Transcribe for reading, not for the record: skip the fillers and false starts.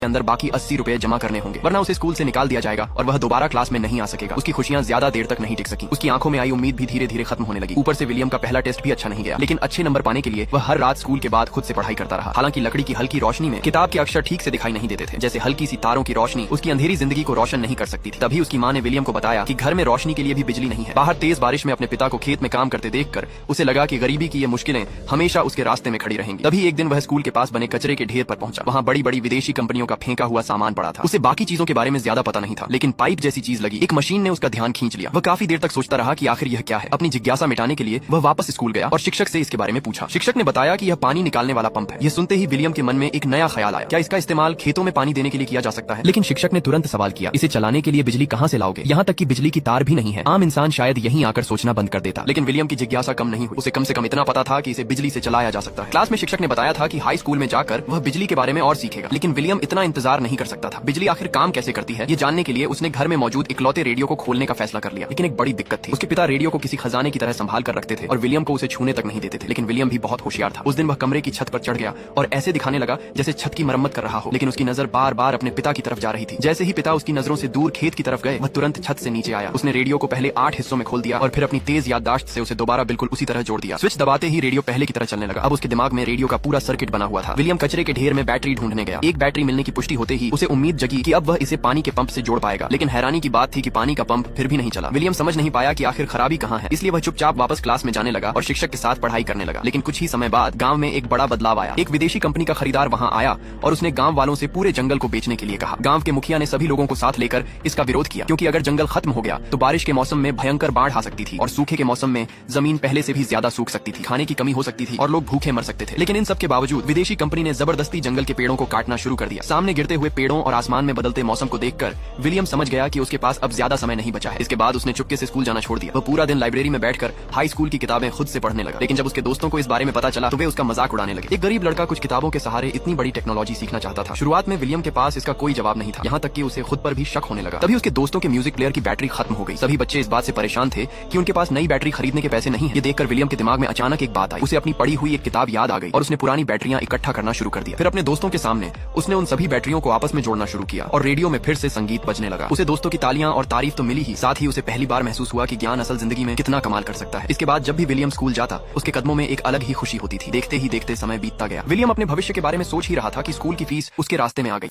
अंदर बाकी 80 रुपए जमा करने होंगे, वरना उसे स्कूल से निकाल दिया जाएगा और वह दोबारा क्लास में नहीं आ सकेगा। उसकी खुशियां ज्यादा देर तक नहीं टिक सकी। उसकी आंखों में आई उम्मीद भी धीरे धीरे खत्म होने लगी। ऊपर से विलियम का पहला टेस्ट भी अच्छा नहीं गया, लेकिन अच्छे नंबर पाने के लिए वह हर रात स्कूल के बाद खुद से पढ़ाई करता रहा। हालांकि लकड़ी की हल्की रोशनी में किताब के अक्षर ठीक से दिखाई नहीं देते थे, जैसे हल्की सी तारों की रोशनी उसकी अंधेरी जिंदगी को रोशन नहीं कर सकती थी। तभी उसकी माँ ने विलियम को बताया कि घर में रोशनी के लिए भी बिजली नहीं है। बाहर तेज बारिश में अपने पिता को खेत में काम करते देखकर उसे लगा कि गरीबी की ये मुश्किलें हमेशा उसके रास्ते में खड़ी रहेंगी। तभी एक दिन वह स्कूल के पास बने कचरे के ढेर पर पहुंचा। वहाँ बड़ी बड़ी विदेशी कंपनियों का फेंका हुआ सामान पड़ा था। उसे बाकी चीजों के बारे में ज्यादा पता नहीं था, लेकिन पाइप जैसी चीज लगी। एक मशीन ने उसका ध्यान खींच लिया। वह काफी देर तक सोचता रहा कि आखिर यह क्या है। अपनी जिज्ञासा मिटाने के लिए वह वापस स्कूल गया और शिक्षक से इसके बारे में पूछा। शिक्षक ने बताया कि यह पानी निकालने वाला पंप है। यह सुनते ही विलियम के मन में एक नया ख्याल आया, क्या इसका इस्तेमाल खेतों में पानी देने के लिए किया जा सकता है? लेकिन शिक्षक ने तुरंत सवाल किया, इसे चलाने के लिए बिजली कहाँ से लाओगे? यहाँ तक कि बिजली की तार भी नहीं है। आम इंसान शायद यहीं आकर सोचना बंद कर देता, लेकिन विलियम की जिज्ञासा कम नहीं हुई। उसे कम से कम इतना पता था कि इसे बिजली से चलाया जा सकता है। क्लास में शिक्षक ने बताया था कि हाई स्कूल में जाकर वह बिजली के बारे में और सीखेगा, लेकिन विलियम इतना इंतजार नहीं कर सकता था। बिजली आखिर काम कैसे करती है, ये जानने के लिए उसने घर में मौजूद इकलौते रेडियो को खोलने का फैसला कर लिया। लेकिन एक बड़ी दिक्कत थी, उसके पिता रेडियो को किसी खजाने की तरह संभाल कर रखते थे और विलियम को उसे छूने तक नहीं देते थे। लेकिन विलियम भी बहुत होशियार था। उस दिन वह कमरे की छत पर चढ़ गया और ऐसे दिखाने लगा जैसे छत की मरम्मत कर रहा हो, लेकिन उसकी नजर बार बार अपने पिता की तरफ जा रही थी। जैसे ही पिता उसकी नजरों से दूर खेत की तरफ गए, वह तुरंत छत से नीचे आया। उसने रेडियो को पहले 8 हिस्सों में खोल दिया और फिर अपनी तेज याददाश्त से उसे दोबारा बिल्कुल उसी तरह जोड़ दिया। स्विच दबाते ही रेडियो पहले की तरह चलने लगा। अब उसके दिमाग में रेडियो का पूरा सर्किट बना हुआ था। विलियम कचरे के ढेर में बैटरी ढूंढने गया। एक बैटरी मिलने की पुष्टि होते ही उसे उम्मीद जगी कि अब वह इसे पानी के पंप से जोड़ पाएगा, लेकिन हैरानी की बात थी कि पानी का पंप फिर भी नहीं चला। विलियम समझ नहीं पाया कि आखिर खराबी कहाँ है, इसलिए वह चुपचाप वापस क्लास में जाने लगा और शिक्षक के साथ पढ़ाई करने लगा। लेकिन कुछ ही समय बाद गांव में एक बड़ा बदलाव आया। एक विदेशी कंपनी का खरीदार वहां आया और उसने गांव वालों से पूरे जंगल को बेचने के लिए कहा। गांव के मुखिया ने सभी लोगों को साथ लेकर इसका विरोध किया, क्योंकि अगर जंगल खत्म हो गया तो बारिश के मौसम में भयंकर बाढ़ आ सकती थी और सूखे के मौसम में जमीन पहले से भी ज्यादा सूख सकती थी, खाने की कमी हो सकती थी और लोग भूखे मर सकते थे। लेकिन इन सब के बावजूद विदेशी कंपनी ने जबरदस्ती जंगल के पेड़ों को काटना शुरू कर दिया। सामने गिरते हुए पेड़ों और आसमान में बदलते मौसम को देखकर विलियम समझ गया कि उसके पास अब ज्यादा समय नहीं बचा है। इसके बाद उसने चुपके से स्कूल जाना छोड़ दिया। वो पूरा दिन लाइब्रेरी में बैठकर हाई स्कूल की किताबें खुद से पढ़ने लगा। लेकिन जब उसके दोस्तों को इस बारे में पता चला तो वे उसका मजाक उड़ाने लगे। एक गरीब लड़का कुछ किताबों के सहारे इतनी बड़ी टेक्नोलॉजी सीखना चाहता था। शुरुआत में विलियम के पास इसका कोई जवाब नहीं था, यहाँ तक कि उसे खुद पर भी शक होने लगा। तभी उसके दोस्तों के म्यूजिक प्लेयर की बैटरी खत्म हो गई। सभी बच्चे इस बात से परेशान थे कि उनके पास नई बैटरी खरीदने के पैसे नहीं है। ये देखकर विलियम के दिमाग में अचानक एक बात आई। उसे अपनी पढ़ी हुई एक किताब याद आ गई और उसने पुरानी बैटरियां इकट्ठा करना शुरू कर दिया। फिर अपने दोस्तों के सामने उसने उन सभी बैटरियों को आपस में जोड़ना शुरू किया और रेडियो में फिर से संगीत बजने लगा। उसे दोस्तों की तालियां और तारीफ तो मिली ही, साथ ही उसे पहली बार महसूस हुआ कि ज्ञान असल जिंदगी में कितना कमाल कर सकता है। इसके बाद जब भी विलियम स्कूल जाता, उसके कदमों में एक अलग ही खुशी होती थी। देखते ही देखते समय बीतता गया। विलियम अपने भविष्य के बारे में सोच ही रहा था कि स्कूल की फीस उसके रास्ते में आ गई।